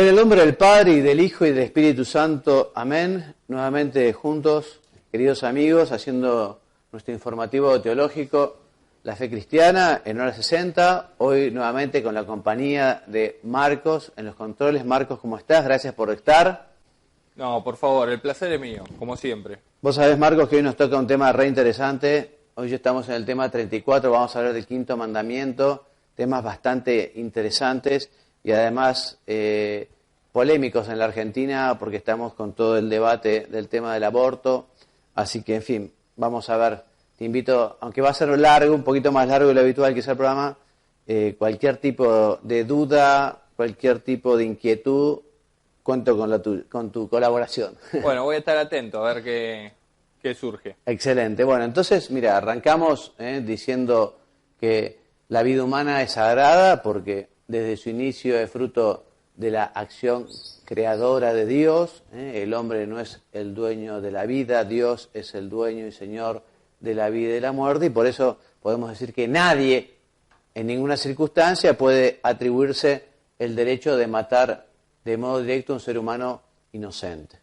En el nombre del Padre, y del Hijo, y del Espíritu Santo. Amén. Nuevamente juntos, queridos amigos, haciendo nuestro informativo teológico, La Fe Cristiana, en hora 60. Hoy nuevamente con la compañía de Marcos en los controles. Marcos, ¿cómo estás? Gracias por estar. No, por favor, el placer es mío, como siempre. Vos sabés, Marcos, que hoy nos toca un tema re interesante. Hoy ya estamos en el tema 34, vamos a hablar del quinto mandamiento, temas bastante interesantes y además polémicos en la Argentina porque estamos con todo el debate del tema del aborto. Así que, en fin, vamos a ver. Te invito, aunque va a ser largo, un poquito más largo de lo habitual que es el programa, cualquier tipo de duda, cualquier tipo de inquietud, cuento con tu colaboración. Bueno, voy a estar atento a ver qué surge. Excelente. Bueno, entonces, mira, arrancamos diciendo que la vida humana es sagrada porque desde su inicio es fruto de la acción creadora de Dios. El hombre no es el dueño de la vida, Dios es el dueño y señor de la vida y de la muerte, y por eso podemos decir que nadie, en ninguna circunstancia, puede atribuirse el derecho de matar de modo directo a un ser humano inocente.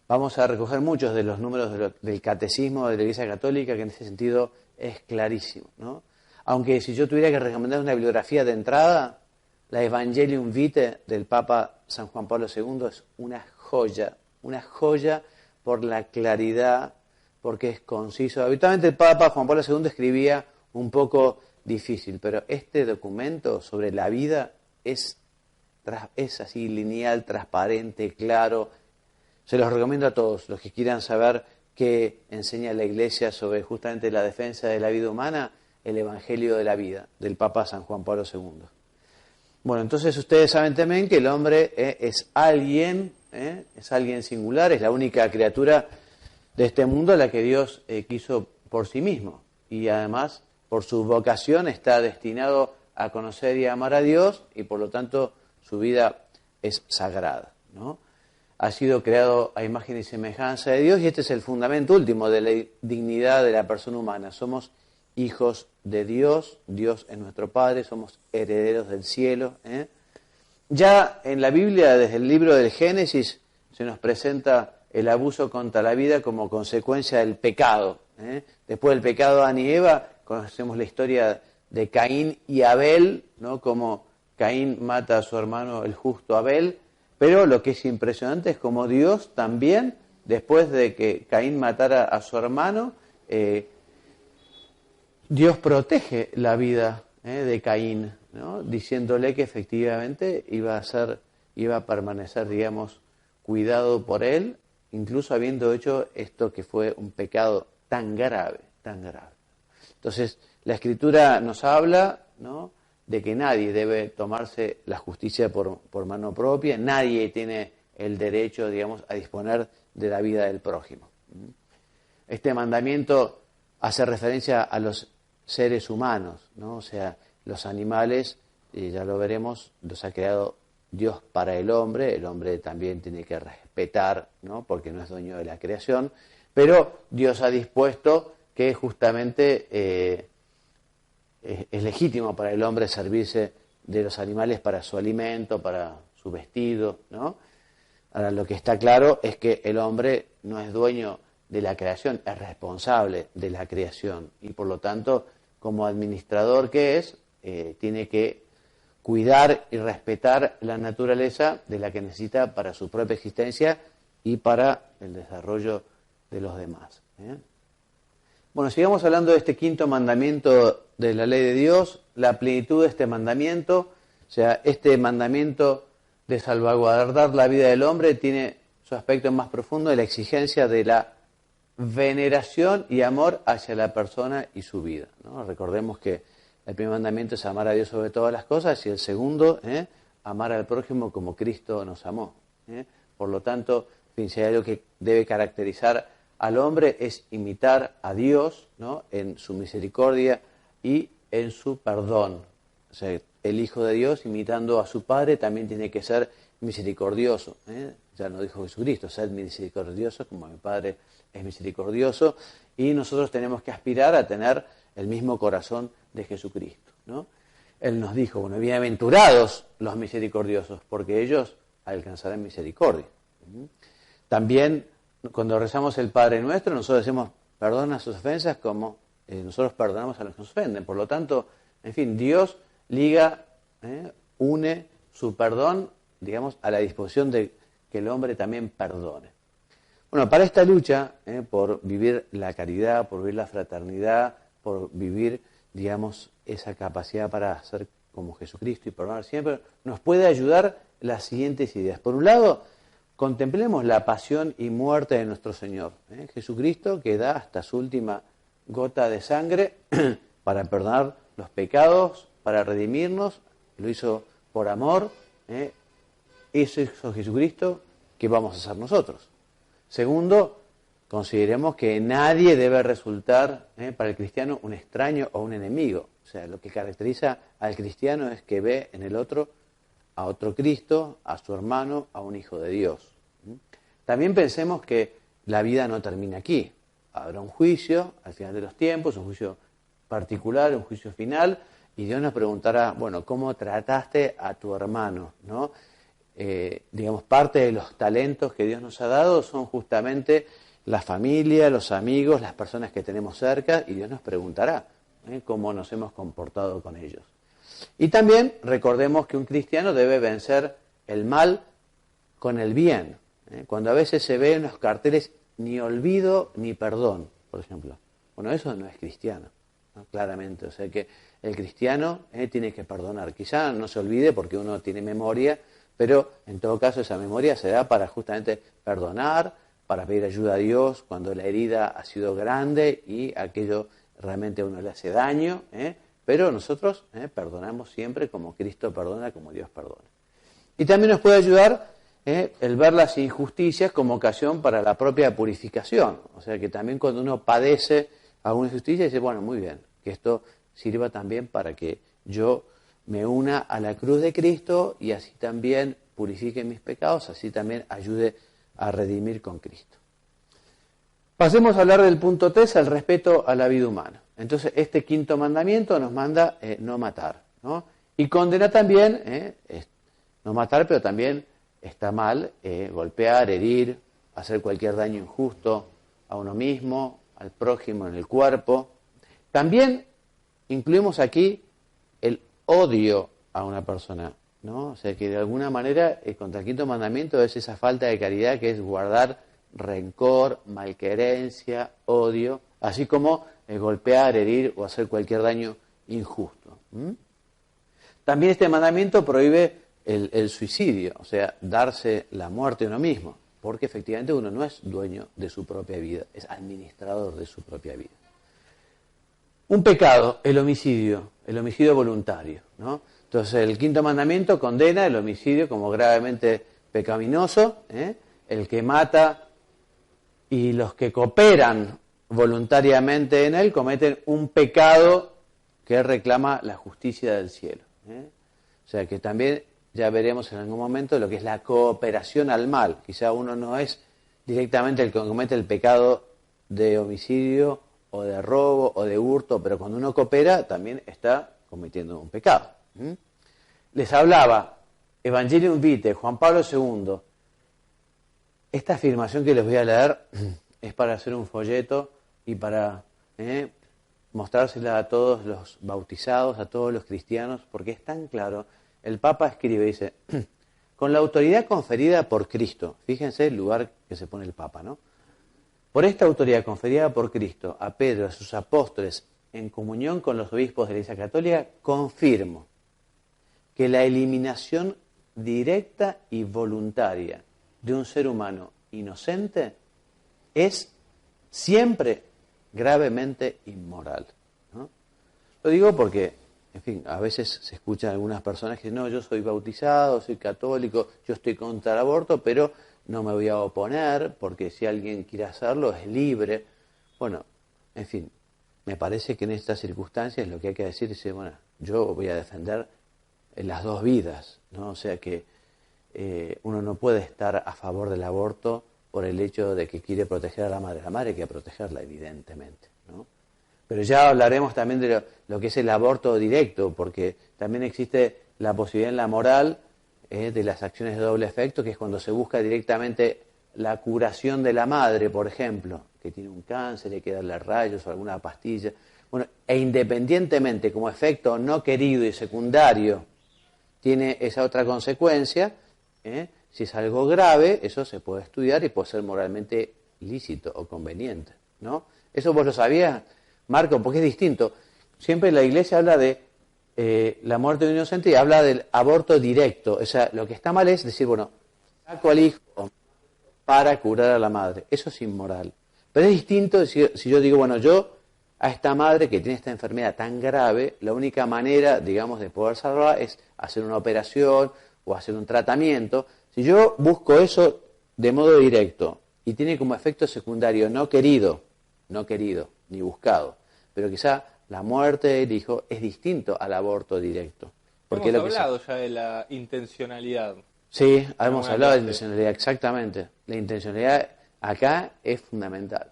Vamos a recoger muchos de los números del catecismo de la Iglesia Católica, que en ese sentido es clarísimo, ¿no? Aunque si yo tuviera que recomendar una bibliografía de entrada, la Evangelium Vitae del Papa San Juan Pablo II es una joya por la claridad, porque es conciso. Habitualmente el Papa Juan Pablo II escribía un poco difícil, pero este documento sobre la vida es así lineal, transparente, claro. Se los recomiendo a todos los que quieran saber qué enseña la Iglesia sobre justamente la defensa de la vida humana, el Evangelio de la Vida del Papa San Juan Pablo II. Bueno, entonces ustedes saben también que el hombre es alguien singular, es la única criatura de este mundo a la que Dios quiso por sí mismo, y además por su vocación está destinado a conocer y a amar a Dios, y por lo tanto su vida es sagrada, ¿no? Ha sido creado a imagen y semejanza de Dios, y este es el fundamento último de la dignidad de la persona humana. Somos hijos de Dios, Dios es nuestro Padre, somos herederos del cielo. Ya en la Biblia, desde el libro del Génesis, se nos presenta el abuso contra la vida como consecuencia del pecado. Después del pecado de Adán y Eva, conocemos la historia de Caín y Abel, ¿no? Como Caín mata a su hermano el justo Abel, pero lo que es impresionante es como Dios también, después de que Caín matara a su hermano, Dios protege la vida de Caín, ¿no? Diciéndole que efectivamente iba a permanecer, digamos, cuidado por él, incluso habiendo hecho esto que fue un pecado tan grave, tan grave. Entonces, la Escritura nos habla, ¿no?, de que nadie debe tomarse la justicia por mano propia, nadie tiene el derecho, digamos, a disponer de la vida del prójimo. Este mandamiento hace referencia a los seres humanos, ¿no? O sea, los animales, ya lo veremos, los ha creado Dios para el hombre también tiene que respetar, ¿no?, porque no es dueño de la creación, pero Dios ha dispuesto que justamente es legítimo para el hombre servirse de los animales para su alimento, para su vestido, ¿no? Ahora, lo que está claro es que el hombre no es dueño de la creación, es responsable de la creación, y por lo tanto, como administrador que es, tiene que cuidar y respetar la naturaleza de la que necesita para su propia existencia y para el desarrollo de los demás. Bueno, sigamos hablando de este quinto mandamiento de la ley de Dios, la plenitud de este mandamiento, o sea, este mandamiento de salvaguardar la vida del hombre tiene su aspecto más profundo de la exigencia de la veneración y amor hacia la persona y su vida, ¿no? Recordemos que el primer mandamiento es amar a Dios sobre todas las cosas, y el segundo, amar al prójimo como Cristo nos amó. Por lo tanto, si hay algo que debe caracterizar al hombre es imitar a Dios, ¿no?, en su misericordia y en su perdón. O sea, el Hijo de Dios, imitando a su Padre, también tiene que ser misericordioso. Ya nos dijo Jesucristo, sed misericordioso como mi Padre es misericordioso, y nosotros tenemos que aspirar a tener el mismo corazón de Jesucristo, ¿no? Él nos dijo, bueno, bienaventurados los misericordiosos, porque ellos alcanzarán misericordia. También, cuando rezamos el Padre Nuestro, nosotros decimos, perdona sus ofensas como nosotros perdonamos a los que nos ofenden. Por lo tanto, en fin, Dios liga, une su perdón, digamos, a la disposición de que el hombre también perdone. Bueno, para esta lucha, por vivir la caridad, por vivir la fraternidad, por vivir, digamos, esa capacidad para ser como Jesucristo y perdonar siempre, nos puede ayudar las siguientes ideas. Por un lado, contemplemos la pasión y muerte de nuestro Señor. Jesucristo que da hasta su última gota de sangre para perdonar los pecados, para redimirnos, lo hizo por amor. Eso hizo Jesucristo, ¿qué vamos a hacer nosotros? Segundo, consideremos que nadie debe resultar para el cristiano un extraño o un enemigo. O sea, lo que caracteriza al cristiano es que ve en el otro a otro Cristo, a su hermano, a un hijo de Dios. También pensemos que la vida no termina aquí. Habrá un juicio al final de los tiempos, un juicio particular, un juicio final, y Dios nos preguntará, bueno, ¿cómo trataste a tu hermano? ¿No? Digamos, parte de los talentos que Dios nos ha dado son justamente la familia, los amigos, las personas que tenemos cerca, y Dios nos preguntará cómo nos hemos comportado con ellos. Y también recordemos que un cristiano debe vencer el mal con el bien. Cuando a veces se ve en los carteles ni olvido ni perdón, por ejemplo. Bueno, eso no es cristiano, ¿no? Claramente. O sea que el cristiano tiene que perdonar. Quizá no se olvide porque uno tiene memoria, pero en todo caso esa memoria se da para justamente perdonar, para pedir ayuda a Dios cuando la herida ha sido grande y aquello realmente a uno le hace daño, pero nosotros perdonamos siempre como Cristo perdona, como Dios perdona. Y también nos puede ayudar el ver las injusticias como ocasión para la propia purificación. O sea que también cuando uno padece alguna injusticia dice, bueno, muy bien, que esto sirva también para que yo me una a la cruz de Cristo y así también purifique mis pecados, así también ayude a redimir con Cristo. Pasemos a hablar del punto 3, el respeto a la vida humana. Entonces, este quinto mandamiento nos manda no matar, ¿no? Y condena también no matar, pero también está mal golpear, herir, hacer cualquier daño injusto a uno mismo, al prójimo en el cuerpo. También incluimos aquí el odio a una persona, ¿no? O sea que de alguna manera contra el quinto mandamiento es esa falta de caridad que es guardar rencor, malquerencia, odio, así como golpear, herir o hacer cualquier daño injusto. También este mandamiento prohíbe el suicidio, o sea, darse la muerte a uno mismo, porque efectivamente uno no es dueño de su propia vida, es administrador de su propia vida. Un pecado, el homicidio voluntario, ¿no? Entonces el quinto mandamiento condena el homicidio como gravemente pecaminoso, el que mata y los que cooperan voluntariamente en él cometen un pecado que reclama la justicia del cielo. O sea que también ya veremos en algún momento lo que es la cooperación al mal. Quizá uno no es directamente el que comete el pecado de homicidio o de robo o de hurto, pero cuando uno coopera también está cometiendo un pecado. Les hablaba Evangelium Vitae, Juan Pablo II. Esta afirmación que les voy a leer es para hacer un folleto y para mostrársela a todos los bautizados, a todos los cristianos, porque es tan claro. El Papa escribe, dice, con la autoridad conferida por Cristo, fíjense el lugar que se pone el Papa, ¿no? Por esta autoridad conferida por Cristo a Pedro, a sus apóstoles, en comunión con los obispos de la Iglesia Católica, confirmo que la eliminación directa y voluntaria de un ser humano inocente es siempre gravemente inmoral, ¿no? Lo digo porque, en fin, a veces se escuchan algunas personas que no, yo soy bautizado, soy católico, yo estoy contra el aborto, pero no me voy a oponer porque si alguien quiere hacerlo es libre. Bueno, en fin, me parece que en estas circunstancias lo que hay que decir es, bueno, yo voy a defender las dos vidas, ¿no? O sea que uno no puede estar a favor del aborto por el hecho de que quiere proteger a la madre. La madre hay que protegerla, evidentemente, ¿no? Pero ya hablaremos también de lo que es el aborto directo, porque también existe la posibilidad en la moral de las acciones de doble efecto, que es cuando se busca directamente la curación de la madre, por ejemplo, que tiene un cáncer, hay que darle rayos o alguna pastilla. Bueno, e independientemente como efecto no querido y secundario tiene esa otra consecuencia, si es algo grave, eso se puede estudiar y puede ser moralmente lícito o conveniente, ¿no? ¿Eso vos lo sabías, Marco? Porque es distinto. Siempre la Iglesia habla de la muerte de un inocente y habla del aborto directo. O sea, lo que está mal es decir, bueno, saco al hijo para curar a la madre. Eso es inmoral. Pero es distinto si yo digo, bueno, yo a esta madre que tiene esta enfermedad tan grave, la única manera, digamos, de poder salvarla es hacer una operación o hacer un tratamiento. Si yo busco eso de modo directo y tiene como efecto secundario no querido, ni buscado, pero quizá la muerte del hijo es distinto al aborto directo. Porque hemos hablado ya de la intencionalidad. Sí, hemos hablado de la intencionalidad, exactamente. La intencionalidad acá es fundamental,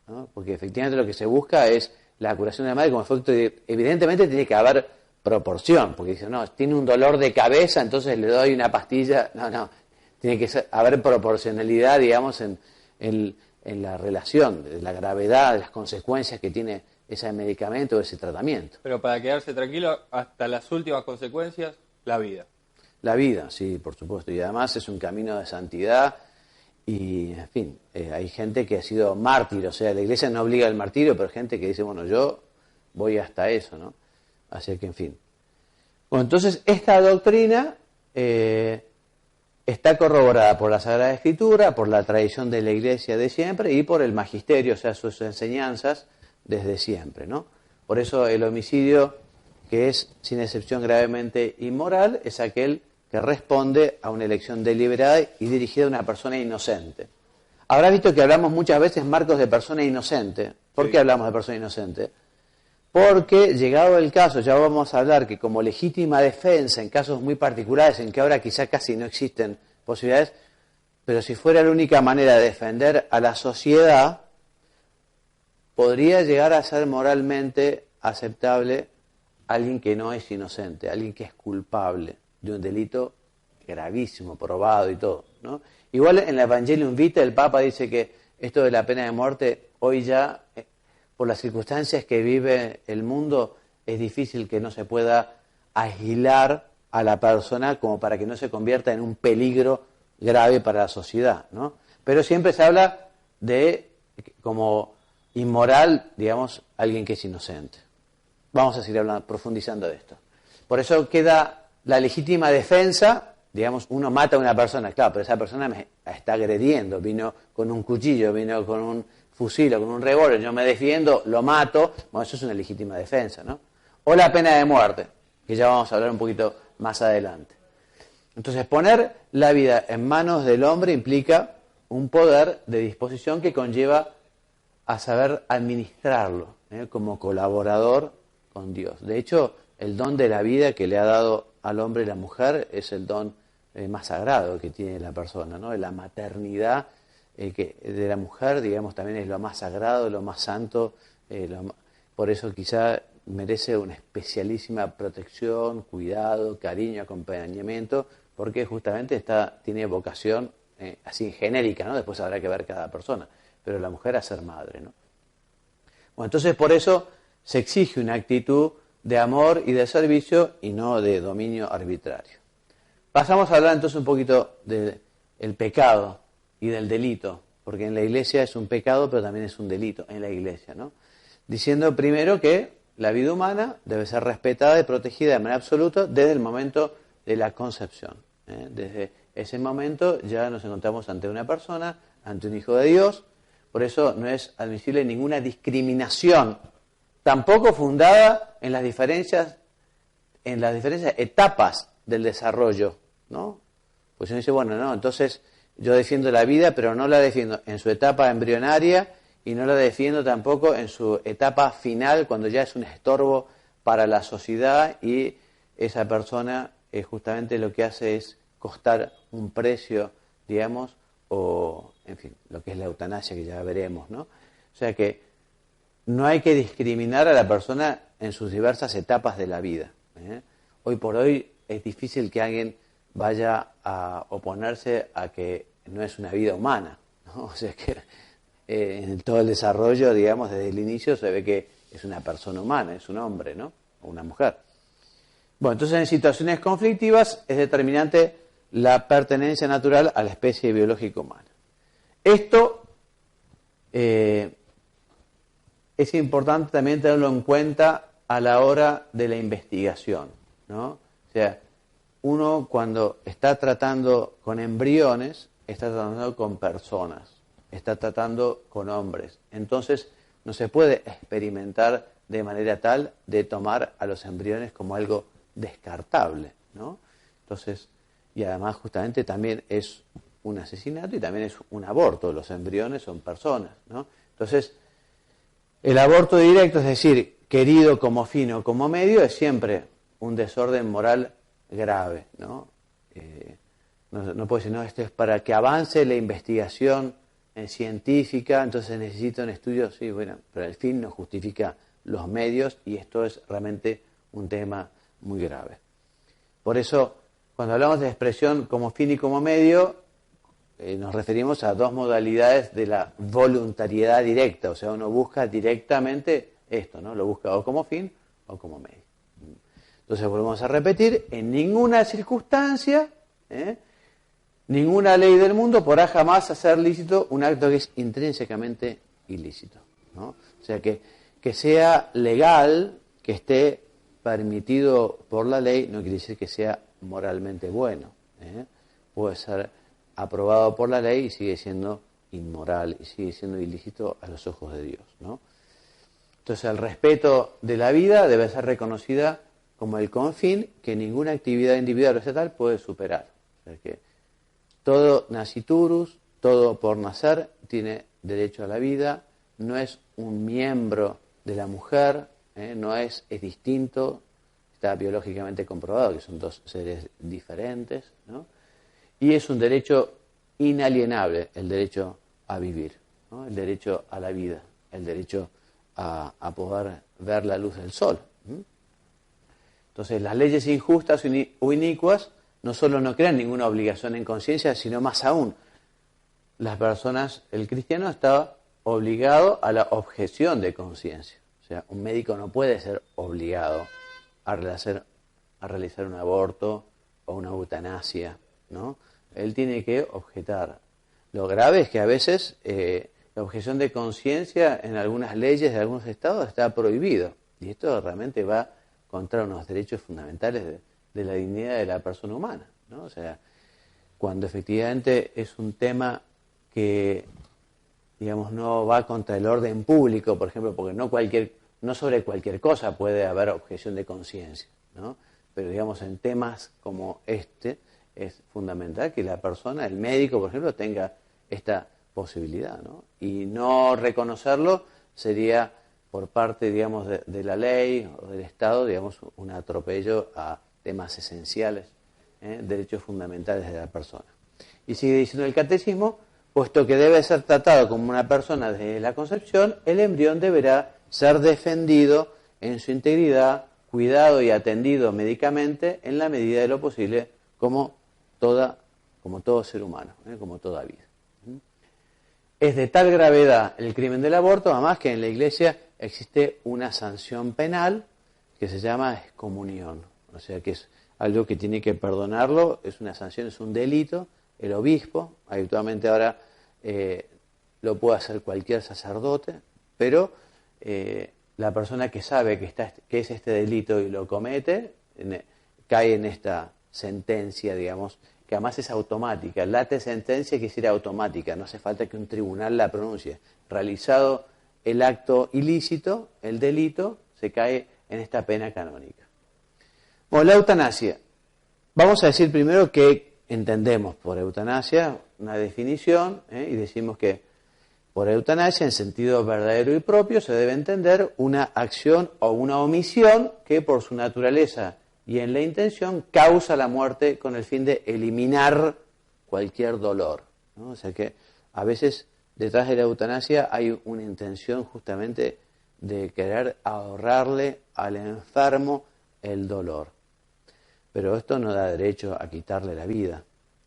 ¿no? Porque efectivamente lo que se busca es la curación de la madre como efecto evidentemente tiene que haber proporción, porque dicen, no, tiene un dolor de cabeza, entonces le doy una pastilla. No, tiene que haber proporcionalidad, digamos, en la relación, de la gravedad, de las consecuencias que tiene ese medicamento o ese tratamiento. Pero para quedarse tranquilo, hasta las últimas consecuencias, la vida. La vida, sí, por supuesto, y además es un camino de santidad y, en fin, hay gente que ha sido mártir, o sea, la Iglesia no obliga al martirio, pero hay gente que dice, bueno, yo voy hasta eso, ¿no? Así que, en fin. Bueno, entonces, esta doctrina está corroborada por la Sagrada Escritura, por la tradición de la Iglesia de siempre y por el magisterio, o sea, sus enseñanzas desde siempre, ¿no? Por eso el homicidio, que es sin excepción gravemente inmoral, es aquel que responde a una elección deliberada y dirigida a una persona inocente. Habrá visto que hablamos muchas veces, Marcos, de persona inocente. ¿Por qué hablamos de persona inocente? Porque, llegado el caso, ya vamos a hablar que como legítima defensa, en casos muy particulares, en que ahora quizá casi no existen posibilidades, pero si fuera la única manera de defender a la sociedad, podría llegar a ser moralmente aceptable alguien que no es inocente, alguien que es culpable de un delito gravísimo, probado y todo, ¿no? Igual en el Evangelium Vitae el Papa dice que esto de la pena de muerte hoy ya, por las circunstancias que vive el mundo, es difícil que no se pueda aislar a la persona como para que no se convierta en un peligro grave para la sociedad, ¿no? Pero siempre se habla de como inmoral, digamos, alguien que es inocente. Vamos a seguir hablando, profundizando de esto. Por eso queda la legítima defensa, digamos, uno mata a una persona, claro, pero esa persona me está agrediendo, vino con un cuchillo, vino con un fusil o con un revólver, yo me defiendo, lo mato, bueno, eso es una legítima defensa, ¿no? O la pena de muerte, que ya vamos a hablar un poquito más adelante. Entonces, poner la vida en manos del hombre implica un poder de disposición que conlleva a saber administrarlo, como colaborador con Dios. De hecho, el don de la vida que le ha dado al hombre y la mujer es el don más sagrado que tiene la persona, ¿no? La maternidad que de la mujer, digamos, también es lo más sagrado, lo más santo, por eso quizá merece una especialísima protección, cuidado, cariño, acompañamiento, porque justamente tiene vocación así genérica, ¿no? Después habrá que ver cada persona, pero la mujer a ser madre, ¿no? Bueno, entonces por eso se exige una actitud de amor y de servicio y no de dominio arbitrario. Pasamos a hablar entonces un poquito del pecado y del delito, porque en la Iglesia es un pecado, pero también es un delito en la Iglesia, ¿no? Diciendo primero que la vida humana debe ser respetada y protegida de manera absoluta desde el momento de la concepción. Desde ese momento ya nos encontramos ante una persona, ante un hijo de Dios, por eso no es admisible ninguna discriminación, tampoco fundada en las diferentes etapas del desarrollo, ¿no? Pues uno dice, bueno, no, entonces yo defiendo la vida, pero no la defiendo en su etapa embrionaria y no la defiendo tampoco en su etapa final, cuando ya es un estorbo para la sociedad y esa persona justamente lo que hace es costar un precio, digamos, o, en fin, lo que es la eutanasia, que ya veremos, ¿no? O sea que no hay que discriminar a la persona en sus diversas etapas de la vida. Hoy por hoy es difícil que alguien vaya a oponerse a que no es una vida humana, ¿no? O sea que en todo el desarrollo, digamos, desde el inicio se ve que es una persona humana, es un hombre, ¿no? O una mujer. Bueno, entonces en situaciones conflictivas es determinante la pertenencia natural a la especie biológica humana. Esto es importante también tenerlo en cuenta a la hora de la investigación, ¿no? O sea, uno cuando está tratando con embriones, está tratando con personas, está tratando con hombres. Entonces, no se puede experimentar de manera tal de tomar a los embriones como algo descartable, ¿no? Entonces, y además justamente también es un asesinato y también es un aborto. Los embriones son personas, ¿no? Entonces, el aborto directo, es decir, querido como fin o como medio, es siempre un desorden moral grave, ¿no? No puede decir, no, esto es para que avance la investigación científica, entonces necesita un estudio, sí, bueno, pero el fin no justifica los medios y esto es realmente un tema muy grave. Por eso, cuando hablamos de expresión como fin y como medio, nos referimos a dos modalidades de la voluntariedad directa, o sea, uno busca directamente esto, ¿no? Lo busca o como fin o como medio. Entonces volvemos a repetir, en ninguna circunstancia, ninguna ley del mundo podrá jamás hacer lícito un acto que es intrínsecamente ilícito, ¿no? O sea, que sea legal, que esté permitido por la ley, no quiere decir que sea moralmente bueno. Puede ser aprobado por la ley y sigue siendo inmoral y sigue siendo ilícito a los ojos de Dios, ¿no? Entonces el respeto de la vida debe ser reconocida como el confín que ninguna actividad individual o estatal puede superar. O sea que todo nasciturus, todo por nacer, tiene derecho a la vida, no es un miembro de la mujer, no es distinto, está biológicamente comprobado que son dos seres diferentes, ¿no? Y es un derecho inalienable, el derecho a vivir, ¿no? El derecho a la vida, el derecho a poder ver la luz del sol. Entonces, las leyes injustas o inicuas no solo no crean ninguna obligación en conciencia, sino más aún, las personas, el cristiano está obligado a la objeción de conciencia. O sea, un médico no puede ser obligado a realizar un aborto o una eutanasia, ¿no? Él tiene que objetar. Lo grave es que a veces la objeción de conciencia en algunas leyes de algunos estados está prohibido. Y esto realmente va contra unos derechos fundamentales de la dignidad de la persona humana, ¿no? O sea, cuando efectivamente es un tema que, digamos, no va contra el orden público, por ejemplo, porque no sobre cualquier cosa puede haber objeción de conciencia, ¿no? Pero, digamos, en temas como este es fundamental que la persona, el médico, por ejemplo, tenga esta posibilidad, ¿no? Y no reconocerlo sería, por parte, digamos, de la ley o del Estado, digamos, un atropello a temas esenciales, derechos fundamentales de la persona. Y sigue diciendo el catecismo, puesto que debe ser tratado como una persona desde la concepción, el embrión deberá ser defendido en su integridad, cuidado y atendido médicamente en la medida de lo posible como todo ser humano, como toda vida. Es de tal gravedad el crimen del aborto, además que en la Iglesia existe una sanción penal que se llama excomunión. O sea que es algo que tiene que perdonarlo, es una sanción, es un delito. El obispo, habitualmente ahora lo puede hacer cualquier sacerdote, pero la persona que sabe que es este delito y lo comete, cae en esta sentencia, digamos, que además es automática. Late sentencia quiere decir automática, no hace falta que un tribunal la pronuncie. Realizado el acto ilícito, el delito, se cae en esta pena canónica. Bueno, la eutanasia. Vamos a decir primero que entendemos por eutanasia una definición, y decimos que por eutanasia, en sentido verdadero y propio, se debe entender una acción o una omisión que por su naturaleza y en la intención causa la muerte con el fin de eliminar cualquier dolor, ¿no? O sea que a veces detrás de la eutanasia hay una intención justamente de querer ahorrarle al enfermo el dolor. Pero esto no da derecho a quitarle la vida.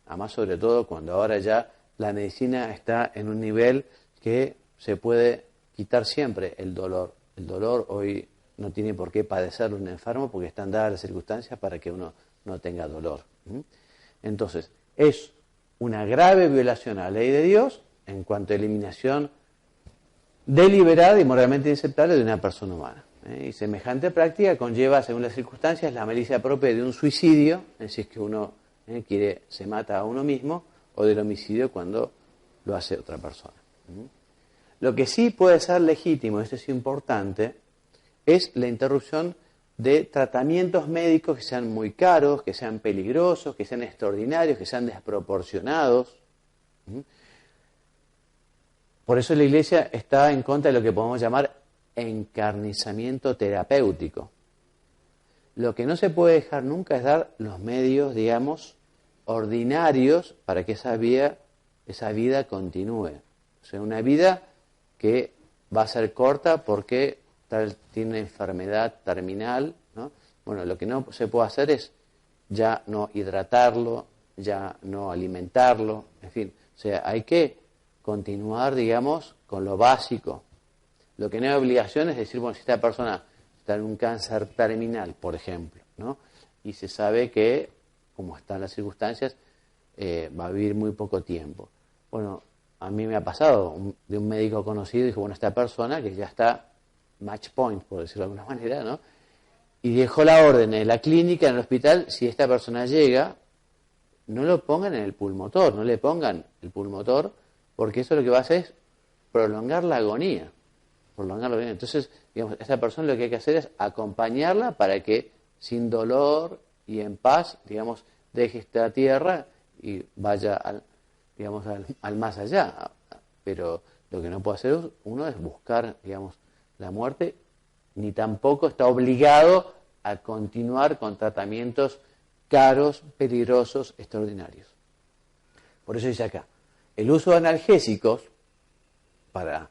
Además, sobre todo cuando ahora ya la medicina está en un nivel que se puede quitar siempre el dolor. El dolor hoy no tiene por qué padecerlo un enfermo porque están dadas las circunstancias para que uno no tenga dolor. Entonces, es una grave violación a la ley de Dios en cuanto a eliminación deliberada y moralmente inaceptable de una persona humana. Y semejante práctica conlleva, según las circunstancias, la malicia propia de un suicidio, si es que uno se mata a uno mismo, o del homicidio cuando lo hace otra persona. Lo que sí puede ser legítimo, esto es importante, es la interrupción de tratamientos médicos que sean muy caros, que sean peligrosos, que sean extraordinarios, que sean desproporcionados. Por eso la Iglesia está en contra de lo que podemos llamar encarnizamiento terapéutico. Lo que no se puede dejar nunca es dar los medios, digamos, ordinarios para que esa vida continúe. O sea, una vida que va a ser corta porque tiene una enfermedad terminal, ¿no? Bueno, lo que no se puede hacer es ya no hidratarlo, ya no alimentarlo, en fin. O sea, hay que continuar, digamos, con lo básico. Lo que no hay obligación es decir, bueno, si esta persona está en un cáncer terminal, por ejemplo, ¿no? Y se sabe que, como están las circunstancias, va a vivir muy poco tiempo. Bueno, a mí me ha pasado de un médico conocido, dijo, bueno, esta persona que ya está match point, por decirlo de alguna manera, ¿no? Y dejó la orden en la clínica, en el hospital, si esta persona llega, no lo pongan en el pulmotor, no le pongan el pulmotor, porque eso lo que va a hacer es prolongar la agonía. Entonces, digamos, esta persona lo que hay que hacer es acompañarla para que sin dolor y en paz, digamos, deje esta tierra y vaya al más allá. Pero lo que no puede hacer uno es buscar, digamos, la muerte, ni tampoco está obligado a continuar con tratamientos caros, peligrosos, extraordinarios. Por eso dice acá, el uso de analgésicos para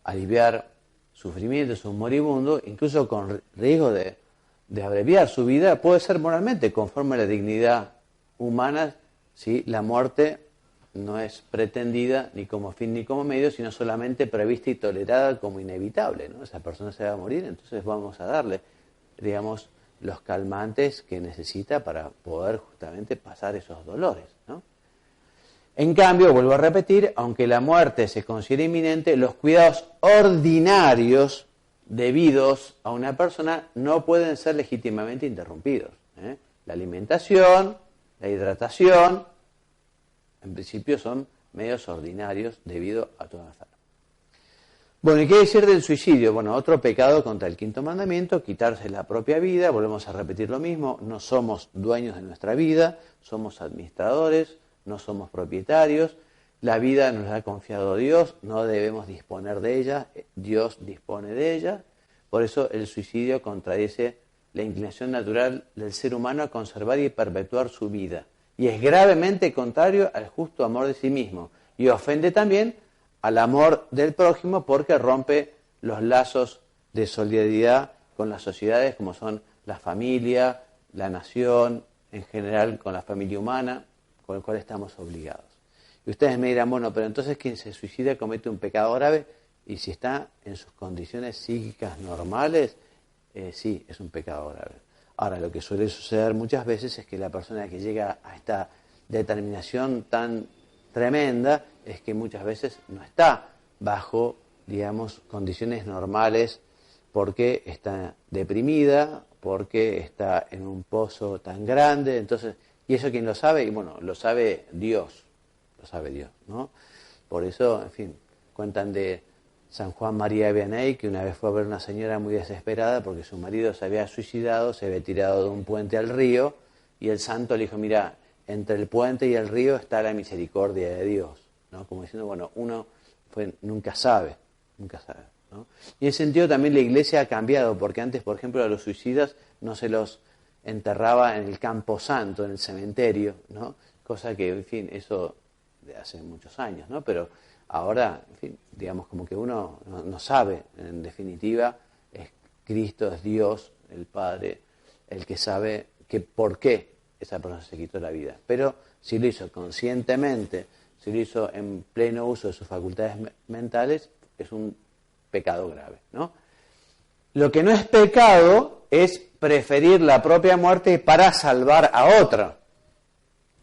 aliviar sufrimientos de un moribundo, incluso con riesgo de abreviar su vida, puede ser moralmente conforme a la dignidad humana si la muerte no es pretendida ni como fin ni como medio, sino solamente prevista y tolerada como inevitable, ¿no? Esa persona se va a morir, entonces vamos a darle, digamos, los calmantes que necesita para poder justamente pasar esos dolores, ¿no? En cambio, vuelvo a repetir, aunque la muerte se considere inminente, los cuidados ordinarios debidos a una persona no pueden ser legítimamente interrumpidos. La alimentación, la hidratación, en principio son medios ordinarios debido a toda enfermedad. Bueno, ¿y qué decir del suicidio? Bueno, otro pecado contra el quinto mandamiento, quitarse la propia vida. Volvemos a repetir lo mismo, no somos dueños de nuestra vida, somos administradores, no somos propietarios. La vida nos la ha confiado Dios, no debemos disponer de ella, Dios dispone de ella. Por eso el suicidio contradice la inclinación natural del ser humano a conservar y perpetuar su vida. Y es gravemente contrario al justo amor de sí mismo. Y ofende también al amor del prójimo porque rompe los lazos de solidaridad con las sociedades como son la familia, la nación, en general con la familia humana, con el cual estamos obligados. Y ustedes me dirán, bueno, pero entonces quien se suicida comete un pecado grave, y si está en sus condiciones psíquicas normales, sí, es un pecado grave. Ahora, lo que suele suceder muchas veces es que la persona que llega a esta determinación tan tremenda es que muchas veces no está bajo, digamos, condiciones normales porque está deprimida, porque está en un pozo tan grande. Entonces, ¿y eso quién lo sabe? Y bueno, lo sabe Dios, ¿no? Por eso, en fin, cuentan de San Juan María Vianney, que una vez fue a ver una señora muy desesperada porque su marido se había suicidado, se había tirado de un puente al río, y el santo le dijo, mira, entre el puente y el río está la misericordia de Dios, ¿no? Como diciendo, bueno, uno nunca sabe, ¿no? Y en ese sentido también la Iglesia ha cambiado, porque antes, por ejemplo, a los suicidas no se los enterraba en el campo santo, en el cementerio, ¿no? Cosa que, en fin, eso de hace muchos años, ¿no? Pero Ahora, en fin, digamos como que uno no sabe, en definitiva, es Cristo, es Dios, el Padre, el que sabe que por qué esa persona se quitó la vida. Pero si lo hizo conscientemente, si lo hizo en pleno uso de sus facultades mentales, es un pecado grave, ¿no? Lo que no es pecado es preferir la propia muerte para salvar a otra.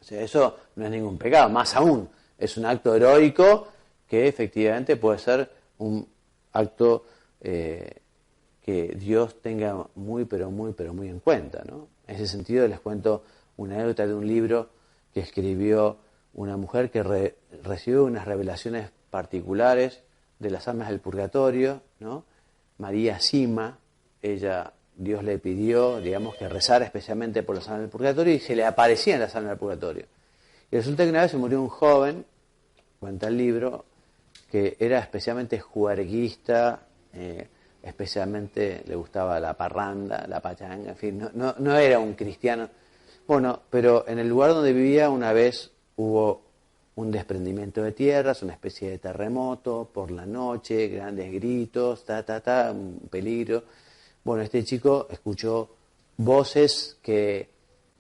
O sea, eso no es ningún pecado, más aún, es un acto heroico que efectivamente puede ser un acto que Dios tenga muy en cuenta, ¿no? En ese sentido les cuento una anécdota de un libro que escribió una mujer que recibió unas revelaciones particulares de las almas del purgatorio, ¿no? María Sima, Dios le pidió, digamos, que rezara especialmente por las almas del purgatorio y se le aparecían las almas del purgatorio. Y resulta que una vez se murió un joven, cuenta el libro, que era especialmente juerguista, especialmente le gustaba la parranda, la pachanga, en fin, no era un cristiano. Bueno, pero en el lugar donde vivía una vez hubo un desprendimiento de tierras, una especie de terremoto, por la noche, grandes gritos, un peligro. Bueno, este chico escuchó voces que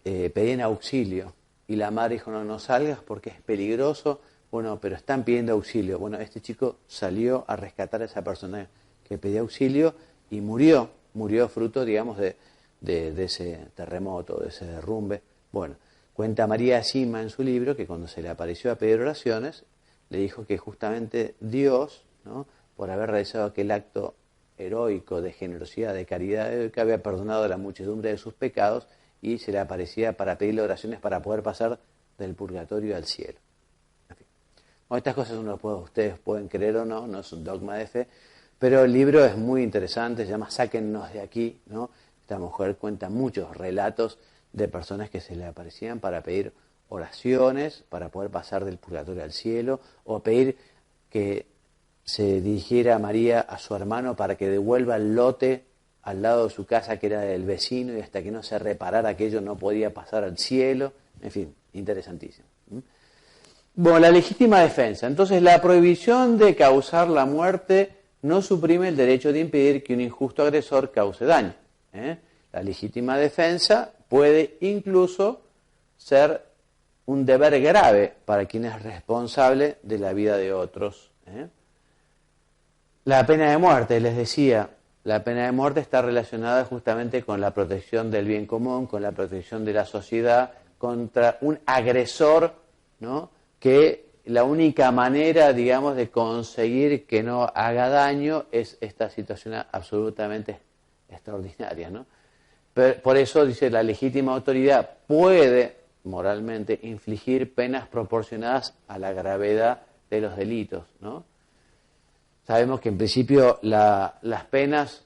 pedían auxilio y la madre dijo, no salgas porque es peligroso. Bueno, pero están pidiendo auxilio. Bueno, este chico salió a rescatar a esa persona que pedía auxilio y murió fruto, digamos, de ese terremoto, de ese derrumbe. Bueno, cuenta María Sima en su libro que cuando se le apareció a pedir oraciones, le dijo que justamente Dios, ¿no?, por haber realizado aquel acto heroico de generosidad, de caridad, que había perdonado a la muchedumbre de sus pecados y se le aparecía para pedirle oraciones para poder pasar del purgatorio al cielo. En fin. Bueno, estas cosas ustedes pueden creer o no es un dogma de fe, pero el libro es muy interesante, se llama Sáquennos de aquí, ¿no? Esta mujer cuenta muchos relatos de personas que se le aparecían para pedir oraciones, para poder pasar del purgatorio al cielo, o pedir que se dirigiera María a su hermano para que devuelva el lote al lado de su casa que era del vecino y hasta que no se reparara aquello no podía pasar al cielo. En fin, interesantísimo. Bueno, la legítima defensa. Entonces, la prohibición de causar la muerte no suprime el derecho de impedir que un injusto agresor cause daño. La legítima defensa puede incluso ser un deber grave para quien es responsable de la vida de otros. La pena de muerte, les decía, la pena de muerte está relacionada justamente con la protección del bien común, con la protección de la sociedad contra un agresor, ¿no?, que la única manera, digamos, de conseguir que no haga daño es esta situación absolutamente extraordinaria, ¿no? Por eso, dice, la legítima autoridad puede moralmente infligir penas proporcionadas a la gravedad de los delitos, ¿no? Sabemos que en principio las penas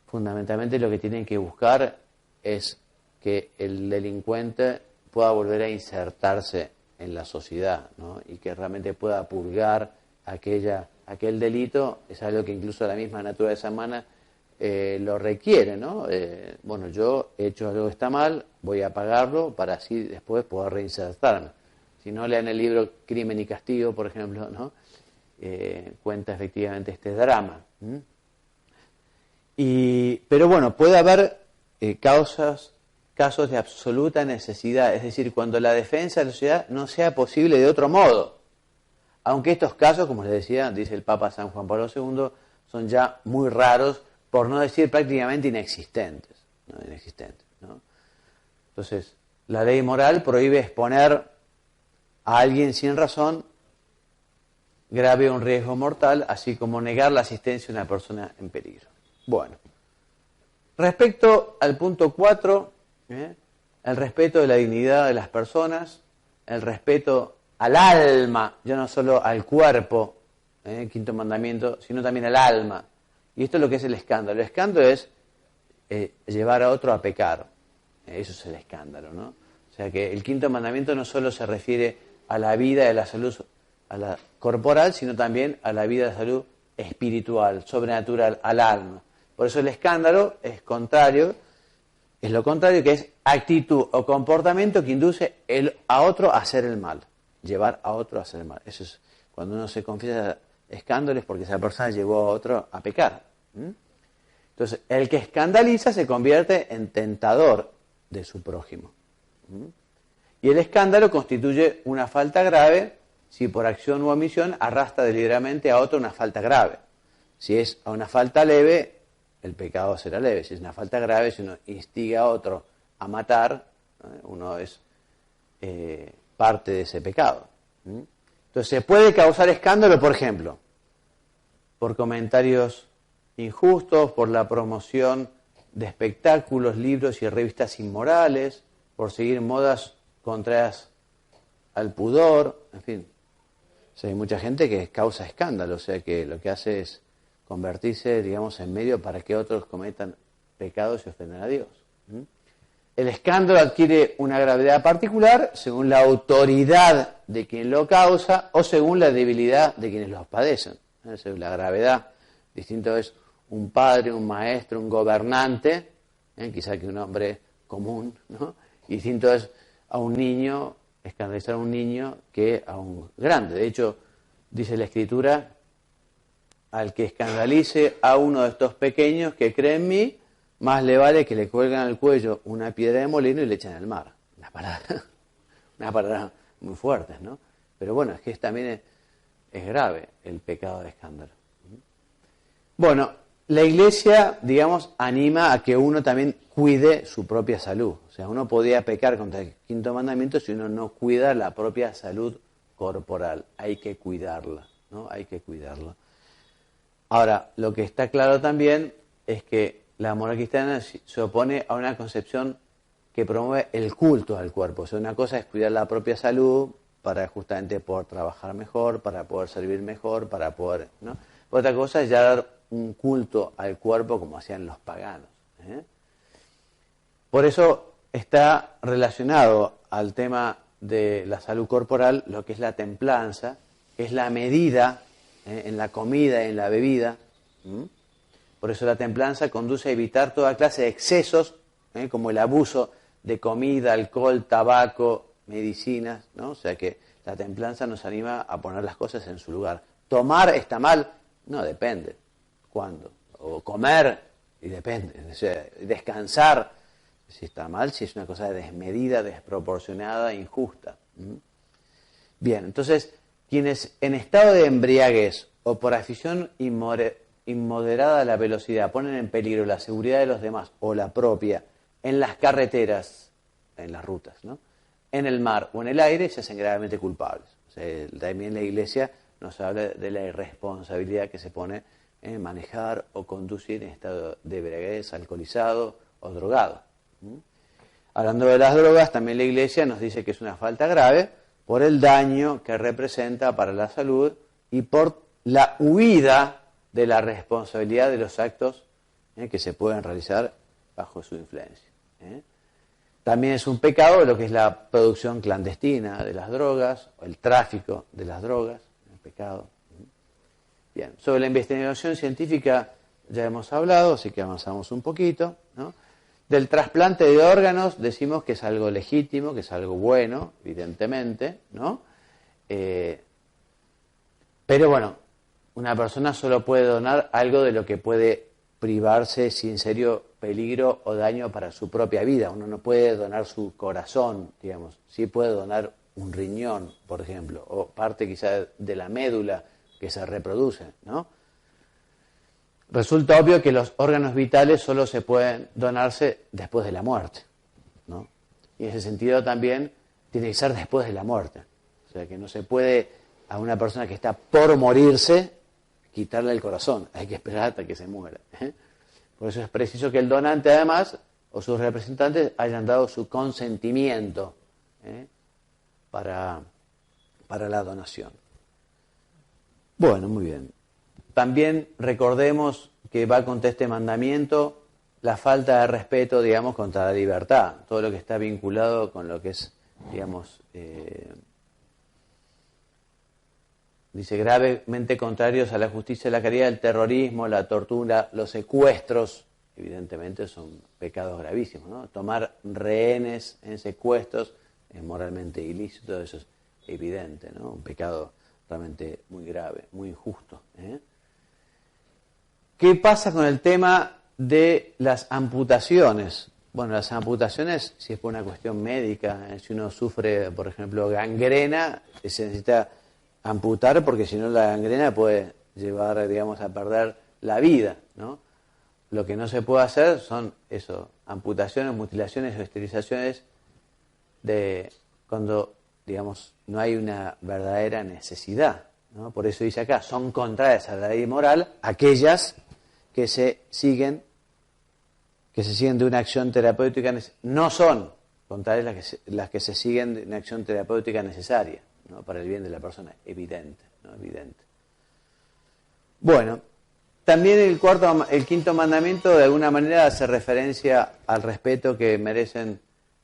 fundamentalmente lo que tienen que buscar es que el delincuente pueda volver a insertarse en la sociedad, ¿no?, y que realmente pueda purgar aquel delito. Es algo que incluso la misma naturaleza humana lo requiere, ¿no? Bueno, yo he hecho algo que está mal, voy a pagarlo para así después poder reinsertarme. Si no, lean el libro Crimen y Castigo, por ejemplo, ¿no? Cuenta efectivamente este drama. Pero bueno, puede haber casos de absoluta necesidad, es decir, cuando la defensa de la sociedad no sea posible de otro modo. Aunque estos casos, como les decía, dice el Papa San Juan Pablo II, son ya muy raros, por no decir prácticamente inexistentes, ¿no? Entonces, la ley moral prohíbe exponer a alguien sin razón grave un riesgo mortal, así como negar la asistencia a una persona en peligro. Bueno, respecto al punto 4, el respeto de la dignidad de las personas, el respeto al alma, ya no solo al cuerpo, quinto mandamiento, sino también al alma. Y esto es lo que es el escándalo. El escándalo es llevar a otro a pecar. Eso es el escándalo, ¿no? O sea que el quinto mandamiento no solo se refiere a la vida y a la salud a la corporal, sino también a la vida de salud espiritual, sobrenatural, al alma. Por eso el escándalo es lo contrario, que es actitud o comportamiento que induce a otro a hacer el mal. llevar a otro a hacer mal. Eso es cuando uno se confiesa escándalos porque esa persona llevó a otro a pecar. Entonces, el que escandaliza se convierte en tentador de su prójimo. Y el escándalo constituye una falta grave si por acción u omisión arrastra deliberadamente a otro una falta grave. Si es a una falta leve, el pecado será leve. Si es una falta grave, si uno instiga a otro a matar, uno es parte de ese pecado. Entonces, se puede causar escándalo, por ejemplo, por comentarios injustos, por la promoción de espectáculos, libros y revistas inmorales, por seguir modas contrarias al pudor, en fin. O sea, hay mucha gente que causa escándalo, o sea, que lo que hace es convertirse, digamos, en medio para que otros cometan pecados y ofendan a Dios. El escándalo adquiere una gravedad particular según la autoridad de quien lo causa o según la debilidad de quienes los padecen. La gravedad, distinto es un padre, un maestro, un gobernante, quizá que un hombre común, ¿no? Y distinto es a un niño, escandalizar a un niño que a un grande. De hecho, dice la Escritura, al que escandalice a uno de estos pequeños que cree en mí, más le vale que le cuelgan al cuello una piedra de molino y le echen al mar. Unas palabras muy fuertes, ¿no? Pero bueno, es que también es grave el pecado de escándalo. Bueno, la Iglesia, digamos, anima a que uno también cuide su propia salud. O sea, uno podía pecar contra el quinto mandamiento si uno no cuida la propia salud corporal. Hay que cuidarla, ¿no? Hay que cuidarla. Ahora, lo que está claro también es que la moral cristiana se opone a una concepción que promueve el culto al cuerpo. O sea, una cosa es cuidar la propia salud para justamente poder trabajar mejor, para poder servir mejor, para poder, ¿no? Otra cosa es ya dar un culto al cuerpo como hacían los paganos. Por eso está relacionado al tema de la salud corporal lo que es la templanza, que es la medida en la comida y en la bebida. Por eso la templanza conduce a evitar toda clase de excesos, como el abuso de comida, alcohol, tabaco, medicinas, ¿no? O sea que la templanza nos anima a poner las cosas en su lugar. ¿Tomar está mal? No, depende. ¿Cuándo? O comer, y depende. O sea, descansar, si está mal, si es una cosa desmedida, desproporcionada, injusta. Bien, entonces, quienes en estado de embriaguez o por afición inmoderada a la velocidad ponen en peligro la seguridad de los demás o la propia en las carreteras, en las rutas, ¿no? En el mar o en el aire, se hacen gravemente culpables. O sea, también la Iglesia nos habla de la irresponsabilidad que se pone en manejar o conducir en estado de embriaguez, alcoholizado o drogado. Hablando de las drogas, también la Iglesia nos dice que es una falta grave por el daño que representa para la salud y por la huida de la responsabilidad de los actos que se pueden realizar bajo su influencia. También es un pecado lo que es la producción clandestina de las drogas o el tráfico de las drogas, el pecado. Bien, sobre la investigación científica ya hemos hablado, así que avanzamos un poquito, ¿no? Del trasplante de órganos decimos que es algo legítimo, que es algo bueno, evidentemente, ¿no? Pero bueno, una persona solo puede donar algo de lo que puede privarse sin serio peligro o daño para su propia vida. Uno no puede donar su corazón, digamos. Sí puede donar un riñón, por ejemplo, o parte quizá de la médula que se reproduce, ¿no? Resulta obvio que los órganos vitales solo se pueden donarse después de la muerte, ¿no? Y en ese sentido también tiene que ser después de la muerte. O sea, que no se puede a una persona que está por morirse quitarle el corazón. Hay que esperar hasta que se muera. Por eso es preciso que el donante, además, o sus representantes, hayan dado su consentimiento para la donación. Bueno, muy bien. También recordemos que va contra este mandamiento la falta de respeto, digamos, contra la libertad. Todo lo que está vinculado con lo que es, digamos, dice, gravemente contrarios a la justicia y la caridad, el terrorismo, la tortura, los secuestros, evidentemente son pecados gravísimos, ¿no? Tomar rehenes en secuestros es moralmente ilícito, eso evidente, ¿no? Un pecado realmente muy grave, muy injusto. ¿Qué pasa con el tema de las amputaciones? Bueno, las amputaciones, si es por una cuestión médica, si uno sufre, por ejemplo, gangrena, se necesita amputar porque si no la gangrena puede llevar, digamos, a perder la vida, ¿no? Lo que no se puede hacer son eso, amputaciones, mutilaciones o esterilizaciones de cuando, digamos, no hay una verdadera necesidad, ¿no? Por eso dice acá, son contrarias a la ley moral aquellas que se siguen de una acción terapéutica, no son contrarias las que se siguen de una acción terapéutica necesaria, ¿no? Para el bien de la persona, evidente, ¿no? Evidente. Bueno, también el quinto mandamiento de alguna manera hace referencia al respeto que merecen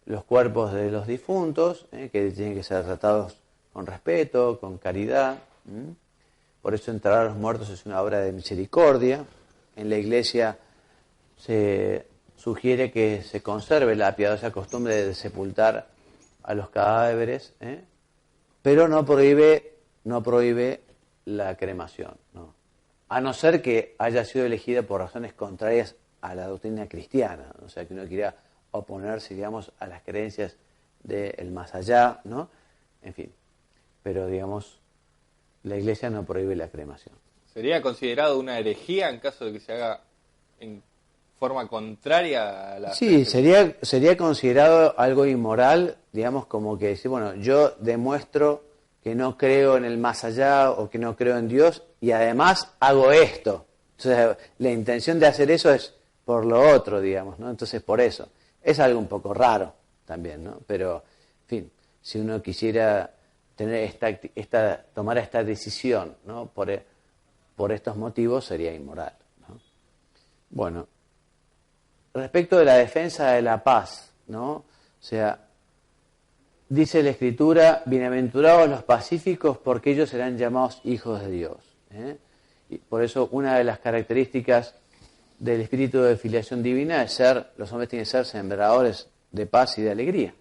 los cuerpos de los difuntos, que tienen que ser tratados con respeto, con caridad. Por eso enterrar a los muertos es una obra de misericordia. En la Iglesia se sugiere que se conserve la piadosa costumbre de sepultar a los cadáveres, pero no prohíbe la cremación, ¿no? A no ser que haya sido elegida por razones contrarias a la doctrina cristiana, o sea, que uno quiera oponerse, digamos, a las creencias del más allá, ¿no? En fin, pero, digamos, la Iglesia no prohíbe la cremación. ¿Sería considerado una herejía en caso de que se haga en forma contraria a la... Sí, sería considerado algo inmoral, digamos, como que decir, bueno, yo demuestro que no creo en el más allá o que no creo en Dios y además hago esto. Entonces, la intención de hacer eso es por lo otro, digamos, ¿no? Entonces, por eso. Es algo un poco raro también, ¿no? Pero, en fin, si uno quisiera tener tomar esta decisión, ¿no? Por estos motivos sería inmoral, ¿no? Bueno, respecto de la defensa de la paz, ¿no? O sea, dice la Escritura, bienaventurados los pacíficos porque ellos serán llamados hijos de Dios. Y por eso una de las características del espíritu de filiación divina es los hombres tienen que ser sembradores de paz y de alegría.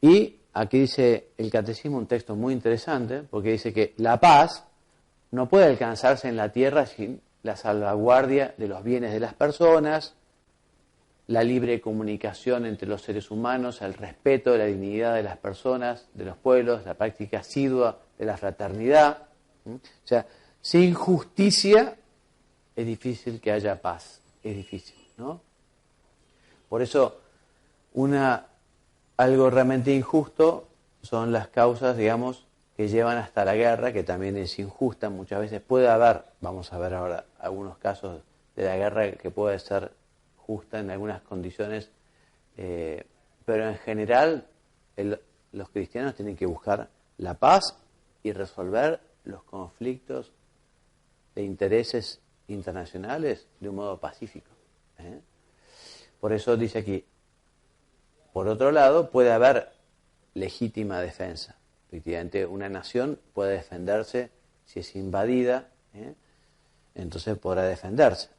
Y aquí dice el Catecismo un texto muy interesante, porque dice que la paz no puede alcanzarse en la tierra sin la salvaguardia de los bienes de las personas, la libre comunicación entre los seres humanos, el respeto de la dignidad de las personas, de los pueblos, la práctica asidua de la fraternidad. O sea, sin justicia es difícil que haya paz, es difícil, ¿no? Por eso, algo realmente injusto son las causas, digamos, que llevan hasta la guerra, que también es injusta, muchas veces puede haber, vamos a ver ahora, algunos casos de la guerra que puede ser justa en algunas condiciones, pero en general los cristianos tienen que buscar la paz y resolver los conflictos de intereses internacionales de un modo pacífico. Por eso dice aquí, por otro lado, puede haber legítima defensa. Efectivamente, una nación puede defenderse si es invadida, entonces podrá defenderse.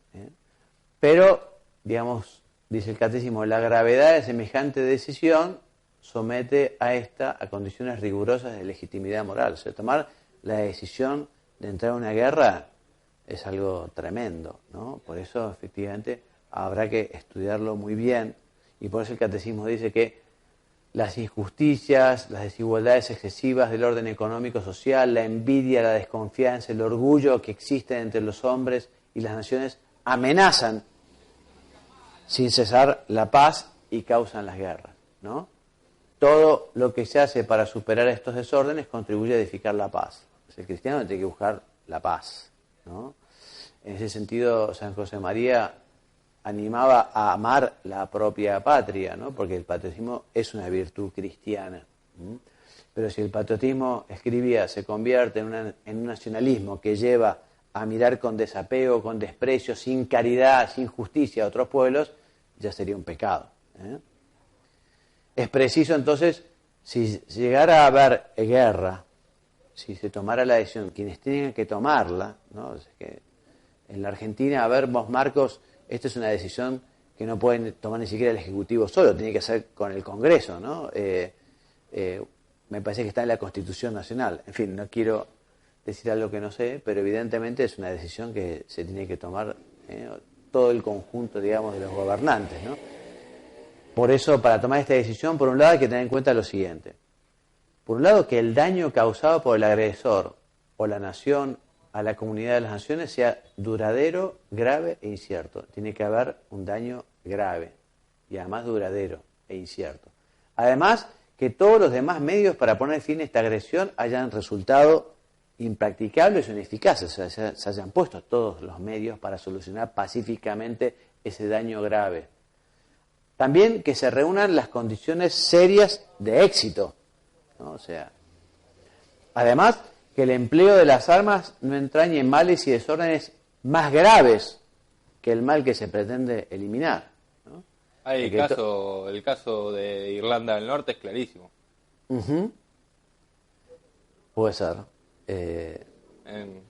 Pero, digamos, dice el Catecismo, la gravedad de semejante decisión somete a esta a condiciones rigurosas de legitimidad moral. O sea, tomar la decisión de entrar a una guerra es algo tremendo, ¿no? Por eso, efectivamente, habrá que estudiarlo muy bien, y por eso el Catecismo dice que las injusticias, las desigualdades excesivas del orden económico-social, la envidia, la desconfianza, el orgullo que existen entre los hombres y las naciones amenazan sin cesar la paz y causan las guerras, ¿no? Todo lo que se hace para superar estos desórdenes contribuye a edificar la paz. El cristiano tiene que buscar la paz, ¿no? En ese sentido, San José María animaba a amar la propia patria, ¿no? Porque el patriotismo es una virtud cristiana. Pero si el patriotismo, escribía, se convierte en un nacionalismo que lleva a mirar con desapego, con desprecio, sin caridad, sin justicia a otros pueblos, ya sería un pecado. Es preciso entonces, si llegara a haber guerra, si se tomara la decisión, quienes tengan que tomarla, ¿no? Es que en la Argentina, a ver, vos Marcos, esta es una decisión que no pueden tomar ni siquiera el Ejecutivo solo, tiene que ser con el Congreso, ¿no? me parece que está en la Constitución Nacional. En fin, no quiero decir algo que no sé, pero evidentemente es una decisión que se tiene que tomar todo el conjunto, digamos, de los gobernantes, ¿no? Por eso, para tomar esta decisión, por un lado hay que tener en cuenta lo siguiente. Por un lado, que el daño causado por el agresor o la nación a la comunidad de las naciones sea duradero, grave e incierto. Tiene que haber un daño grave y además duradero e incierto. Además, que todos los demás medios para poner fin a esta agresión hayan resultado impracticables o ineficaces, o sea, se hayan puesto todos los medios para solucionar pacíficamente ese daño grave. También que se reúnan las condiciones serias de éxito, ¿no? O sea, además, que el empleo de las armas no entrañe males y desórdenes más graves que el mal que se pretende eliminar, ¿no? Hay el caso de Irlanda del Norte es clarísimo. Uh-huh. Puede ser. En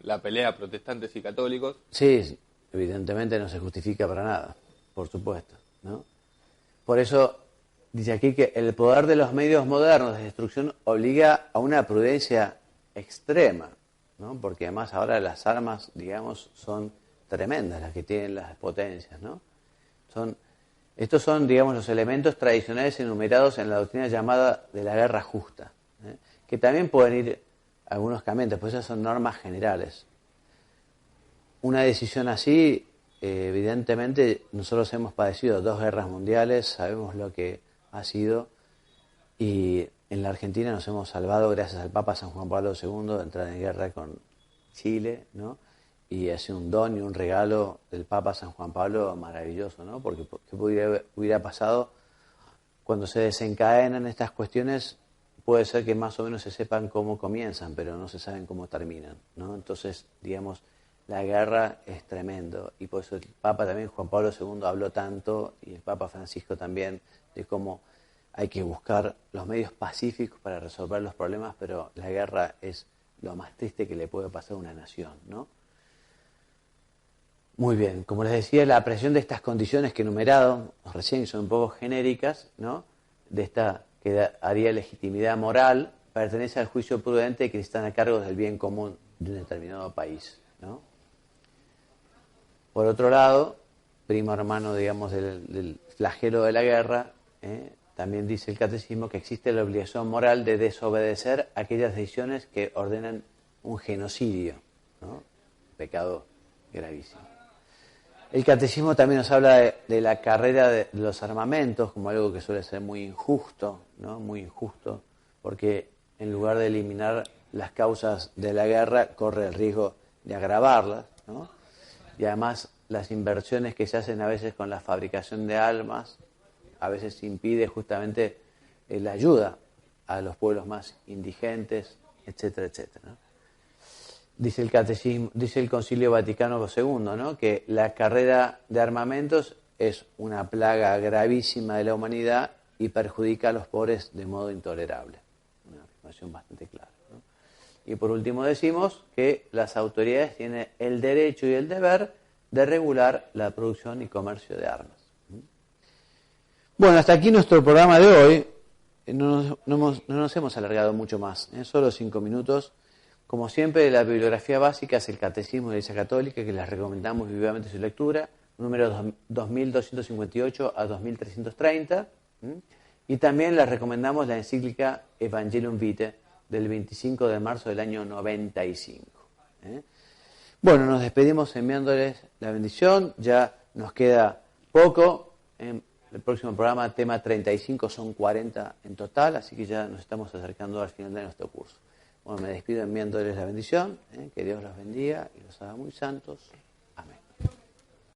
la pelea protestantes y católicos. Sí, evidentemente no se justifica para nada, por supuesto, ¿no? Por eso dice aquí que el poder de los medios modernos de destrucción obliga a una prudencia extrema, ¿no? Porque además ahora las armas, digamos, son tremendas las que tienen las potencias, ¿no? Estos son, digamos, los elementos tradicionales enumerados en la doctrina llamada de la guerra justa, que también pueden ir algunos cambios, pues esas son normas generales. Una decisión así, evidentemente, nosotros hemos padecido 2 guerras mundiales, sabemos lo que ha sido, y en la Argentina nos hemos salvado gracias al Papa San Juan Pablo II de entrar en guerra con Chile, ¿no? Y ha sido un don y un regalo del Papa San Juan Pablo maravilloso, ¿no? Porque ¿qué hubiera pasado cuando se desencadenan estas cuestiones? Puede ser que más o menos se sepan cómo comienzan, pero no se saben cómo terminan, ¿no? Entonces, digamos, la guerra es tremendo, y por eso el Papa también, Juan Pablo II, habló tanto, y el Papa Francisco también, de cómo hay que buscar los medios pacíficos para resolver los problemas, pero la guerra es lo más triste que le puede pasar a una nación, ¿no? Muy bien, como les decía, la apreciación de estas condiciones que he enumerado recién son un poco genéricas, ¿no? De esta que haría legitimidad moral, pertenece al juicio prudente de quienes están a cargo del bien común de un determinado país, ¿no? Por otro lado, primo hermano, digamos, del flagelo de la guerra, también dice el catecismo que existe la obligación moral de desobedecer aquellas decisiones que ordenan un genocidio, ¿no? Pecado gravísimo. El catecismo también nos habla de la carrera de los armamentos como algo que suele ser muy injusto, ¿no? Muy injusto, porque en lugar de eliminar las causas de la guerra, corre el riesgo de agravarlas, ¿no? Y además las inversiones que se hacen a veces con la fabricación de armas, a veces impide justamente la ayuda a los pueblos más indigentes, etcétera, etcétera, ¿no? Dice el catecismo, dice el Concilio Vaticano II, ¿no? Que la carrera de armamentos es una plaga gravísima de la humanidad y perjudica a los pobres de modo intolerable. Una afirmación bastante clara, ¿no? Y por último decimos que las autoridades tienen el derecho y el deber de regular la producción y comercio de armas. Bueno, hasta aquí nuestro programa de hoy. No nos hemos alargado mucho más, solo 5 minutos. Como siempre, la bibliografía básica es el Catecismo de la Iglesia Católica, que les recomendamos vivamente su lectura, número 2258 a 2330. Y también les recomendamos la encíclica Evangelium Vitae del 25 de marzo del año 95. Bueno, nos despedimos enviándoles la bendición. Ya nos queda poco. En el próximo programa, tema 35, son 40 en total, así que ya nos estamos acercando al final de nuestro curso. Bueno, me despido enviándoles la bendición, que Dios los bendiga y los haga muy santos.